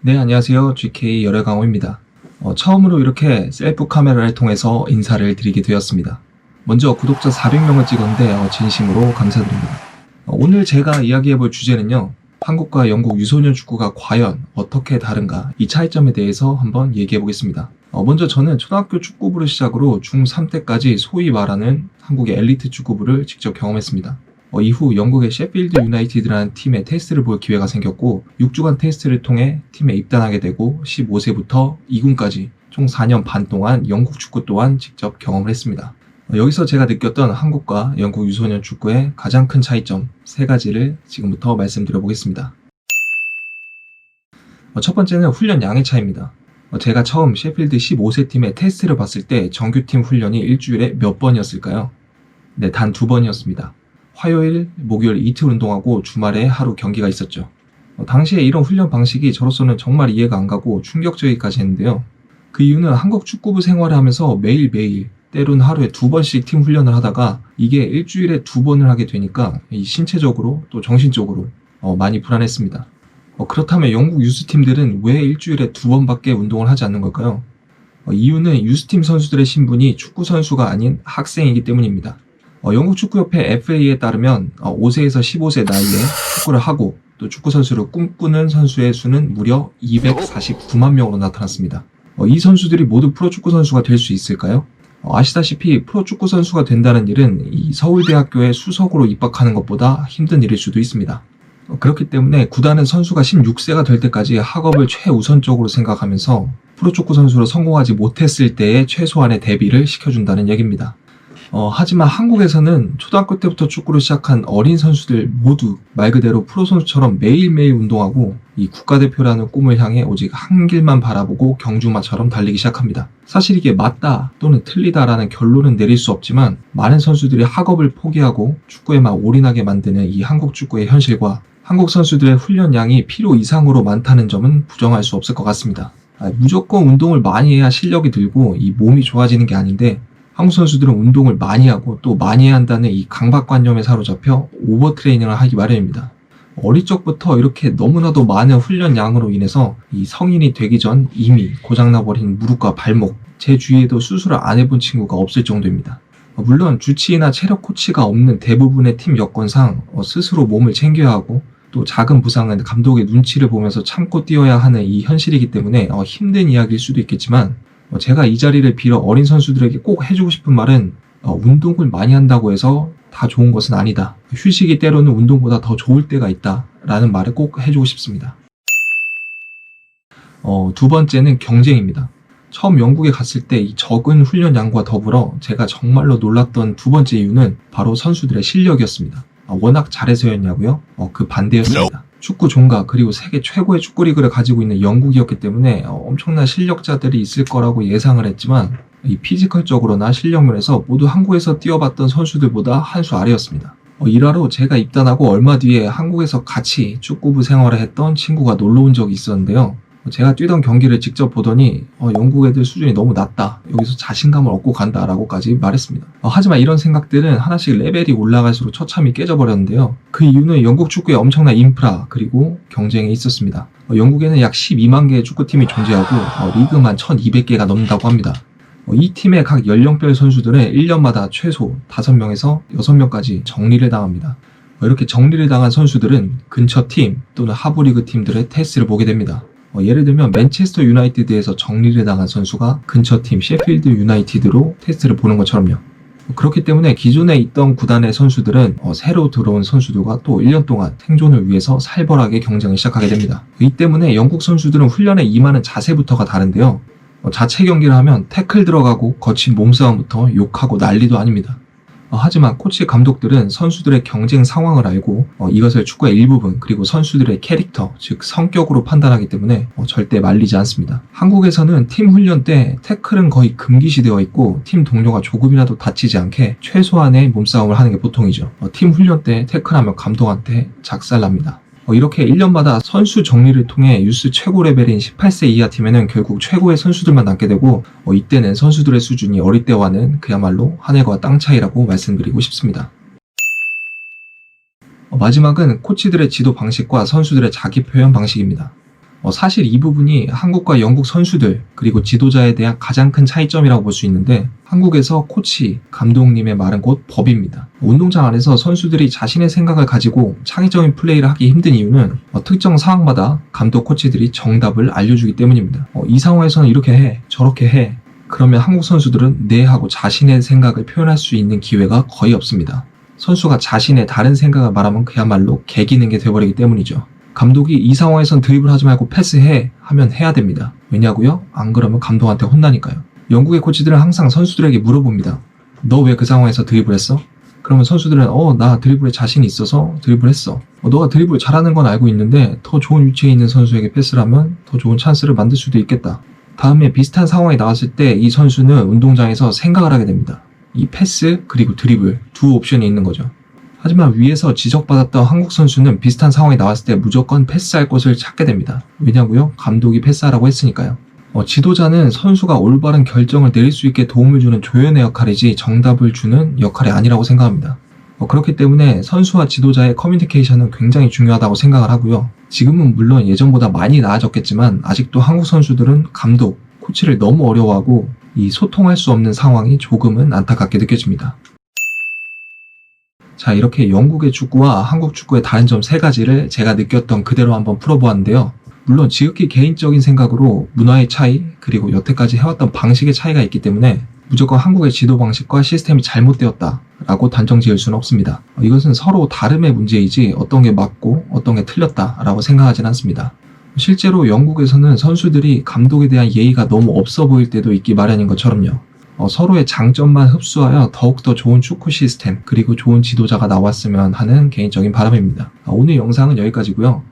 네, 안녕하세요. GK 열애강호입니다. 처음으로 이렇게 셀프 카메라를 통해서 인사를 드리게 되었습니다. 먼저 구독자 400명을 찍었는데 진심으로 감사드립니다. 오늘 제가 이야기해볼 주제는요. 한국과 영국 유소년 축구가 과연 어떻게 다른가, 이 차이점에 대해서 한번 얘기해보겠습니다. 먼저 저는 초등학교 축구부를 시작으로 중3 때까지 소위 말하는 한국의 엘리트 축구부를 직접 경험했습니다. 이후 영국의 셰필드 유나이티드라는 팀의 테스트를 볼 기회가 생겼고 6주간 테스트를 통해 팀에 입단하게 되고 15세부터 2군까지 총 4년 반 동안 영국 축구 또한 직접 경험을 했습니다. 여기서 제가 느꼈던 한국과 영국 유소년 축구의 가장 큰 차이점 3가지를 지금부터 말씀드려보겠습니다. 첫 번째는 훈련 양의 차이입니다. 제가 처음 셰필드 15세 팀의 테스트를 봤을 때 정규팀 훈련이 일주일에 몇 번이었을까요? 네, 단 2번이었습니다. 화요일, 목요일 이틀 운동하고 주말에 하루 경기가 있었죠. 당시에 이런 훈련 방식이 저로서는 정말 이해가 안 가고 충격적이기까지 했는데요. 그 이유는 한국 축구부 생활을 하면서 매일매일 때로는 하루에 2번씩 팀 훈련을 하다가 이게 일주일에 2번을 하게 되니까 신체적으로 또 정신적으로 많이 불안했습니다. 그렇다면 영국 유스팀들은 왜 일주일에 2번밖에 운동을 하지 않는 걸까요? 이유는 유스팀 선수들의 신분이 축구 선수가 아닌 학생이기 때문입니다. 영국 축구협회 FA에 따르면 5세에서 15세 나이에 축구를 하고 또 축구 선수를 꿈꾸는 선수의 수는 무려 249만 명으로 나타났습니다. 이 선수들이 모두 프로축구 선수가 될 수 있을까요? 아시다시피 프로축구 선수가 된다는 일은 이 서울대학교에 수석으로 입학하는 것보다 힘든 일일 수도 있습니다. 그렇기 때문에 구단은 선수가 16세가 될 때까지 학업을 최우선적으로 생각하면서 프로축구 선수로 성공하지 못했을 때의 최소한의 대비를 시켜준다는 얘기입니다. 하지만 한국에서는 초등학교 때부터 축구를 시작한 어린 선수들 모두 말 그대로 프로 선수처럼 매일매일 운동하고 이 국가대표라는 꿈을 향해 오직 한 길만 바라보고 경주마처럼 달리기 시작합니다. 사실 이게 맞다 또는 틀리다라는 결론은 내릴 수 없지만 많은 선수들이 학업을 포기하고 축구에만 올인하게 만드는 이 한국 축구의 현실과 한국 선수들의 훈련량이 필요 이상으로 많다는 점은 부정할 수 없을 것 같습니다. 무조건 운동을 많이 해야 실력이 늘고 이 몸이 좋아지는 게 아닌데 한국 선수들은 운동을 많이 하고 또 많이 해야 한다는 이 강박관념에 사로잡혀 오버트레이닝을 하기 마련입니다. 어릴 적부터 이렇게 너무나도 많은 훈련량으로 인해서 이 성인이 되기 전 이미 고장나버린 무릎과 발목, 제 주위에도 수술을 안 해본 친구가 없을 정도입니다. 물론 주치의나 체력 코치가 없는 대부분의 팀 여건상 스스로 몸을 챙겨야 하고 또 작은 부상은 감독의 눈치를 보면서 참고 뛰어야 하는 이 현실이기 때문에 힘든 이야기일 수도 있겠지만 제가 이 자리를 빌어 어린 선수들에게 꼭 해주고 싶은 말은 운동을 많이 한다고 해서 다 좋은 것은 아니다. 휴식이 때로는 운동보다 더 좋을 때가 있다 라는 말을 꼭 해주고 싶습니다. 두 번째는 경쟁입니다. 처음 영국에 갔을 때 이 적은 훈련량과 더불어 제가 정말로 놀랐던 두 번째 이유는 바로 선수들의 실력이었습니다. 워낙 잘해서였냐고요? 그 반대였습니다. 축구 종가 그리고 세계 최고의 축구 리그를 가지고 있는 영국이었기 때문에 엄청난 실력자들이 있을 거라고 예상을 했지만 이 피지컬적으로나 실력면에서 모두 한국에서 뛰어봤던 선수들보다 한 수 아래였습니다. 일화로 제가 입단하고 얼마 뒤에 한국에서 같이 축구부 생활을 했던 친구가 놀러 온 적이 있었는데요. 제가 뛰던 경기를 직접 보더니 영국 애들 수준이 너무 낮다. 여기서 자신감을 얻고 간다 라고까지 말했습니다. 하지만 이런 생각들은 하나씩 레벨이 올라갈수록 처참히 깨져버렸는데요. 그 이유는 영국 축구의 엄청난 인프라 그리고 경쟁이 있었습니다. 영국에는 약 12만 개의 축구팀이 존재하고 리그만 1200개가 넘는다고 합니다. 이 팀의 각 연령별 선수들은 1년마다 최소 5명에서 6명까지 정리를 당합니다. 이렇게 정리를 당한 선수들은 근처 팀 또는 하부리그 팀들의 테스트를 보게 됩니다. 예를 들면 맨체스터 유나이티드에서 정리를 당한 선수가 근처 팀 셰필드 유나이티드로 테스트를 보는 것처럼요. 그렇기 때문에 기존에 있던 구단의 선수들은 새로 들어온 선수들과 또 1년 동안 생존을 위해서 살벌하게 경쟁을 시작하게 됩니다. 이 때문에 영국 선수들은 훈련에 임하는 자세부터가 다른데요. 자체 경기를 하면 태클 들어가고 거친 몸싸움부터 욕하고 난리도 아닙니다. 하지만 코치 감독들은 선수들의 경쟁 상황을 알고 이것을 축구의 일부분 그리고 선수들의 캐릭터 즉 성격으로 판단하기 때문에 절대 말리지 않습니다. 한국에서는 팀 훈련 때 태클은 거의 금기시되어 있고 팀 동료가 조금이라도 다치지 않게 최소한의 몸싸움을 하는 게 보통이죠. 팀 훈련 때 태클하면 감독한테 작살납니다. 이렇게 1년마다 선수 정리를 통해 유스 최고 레벨인 18세 이하 팀에는 결국 최고의 선수들만 남게 되고 이때는 선수들의 수준이 어릴 때와는 그야말로 하늘과 땅 차이라고 말씀드리고 싶습니다. 마지막은 코치들의 지도 방식과 선수들의 자기 표현 방식입니다. 사실 이 부분이 한국과 영국 선수들 그리고 지도자에 대한 가장 큰 차이점이라고 볼 수 있는데, 한국에서 코치, 감독님의 말은 곧 법입니다. 운동장 안에서 선수들이 자신의 생각을 가지고 창의적인 플레이를 하기 힘든 이유는 특정 상황마다 감독, 코치들이 정답을 알려주기 때문입니다. 이 상황에서는 이렇게 해, 저렇게 해. 그러면 한국 선수들은 네 하고 자신의 생각을 표현할 수 있는 기회가 거의 없습니다. 선수가 자신의 다른 생각을 말하면 그야말로 개기는 게 돼버리기 때문이죠. 감독이 이 상황에선 드리블 하지 말고 패스해 하면 해야 됩니다. 왜냐고요? 안 그러면 감독한테 혼나니까요. 영국의 코치들은 항상 선수들에게 물어봅니다. 너 왜 그 상황에서 드리블했어? 그러면 선수들은 나 드리블에 자신이 있어서 드리블했어. 너가 드리블 잘하는 건 알고 있는데 더 좋은 위치에 있는 선수에게 패스를 하면 더 좋은 찬스를 만들 수도 있겠다. 다음에 비슷한 상황이 나왔을 때 이 선수는 운동장에서 생각을 하게 됩니다. 이 패스 그리고 드리블 두 옵션이 있는 거죠. 하지만 위에서 지적받았던 한국 선수는 비슷한 상황이 나왔을 때 무조건 패스할 곳을 찾게 됩니다. 왜냐고요? 감독이 패스하라고 했으니까요. 지도자는 선수가 올바른 결정을 내릴 수 있게 도움을 주는 조연의 역할이지 정답을 주는 역할이 아니라고 생각합니다. 그렇기 때문에 선수와 지도자의 커뮤니케이션은 굉장히 중요하다고 생각을 하고요. 지금은 물론 예전보다 많이 나아졌겠지만 아직도 한국 선수들은 감독, 코치를 너무 어려워하고 이 소통할 수 없는 상황이 조금은 안타깝게 느껴집니다. 자, 이렇게 영국의 축구와 한국 축구의 다른 점 3가지를 제가 느꼈던 그대로 한번 풀어보았는데요. 물론 지극히 개인적인 생각으로 문화의 차이 그리고 여태까지 해왔던 방식의 차이가 있기 때문에 무조건 한국의 지도 방식과 시스템이 잘못되었다라고 단정 지을 수는 없습니다. 이것은 서로 다름의 문제이지 어떤 게 맞고 어떤 게 틀렸다라고 생각하진 않습니다. 실제로 영국에서는 선수들이 감독에 대한 예의가 너무 없어 보일 때도 있기 마련인 것처럼요. 서로의 장점만 흡수하여 더욱더 좋은 축구 시스템 그리고 좋은 지도자가 나왔으면 하는 개인적인 바람입니다. 오늘 영상은 여기까지고요.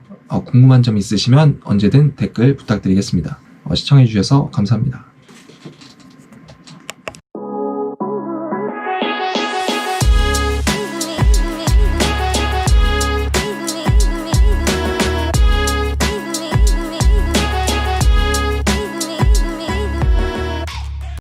궁금한 점 있으시면 언제든 댓글 부탁드리겠습니다. 시청해주셔서 감사합니다.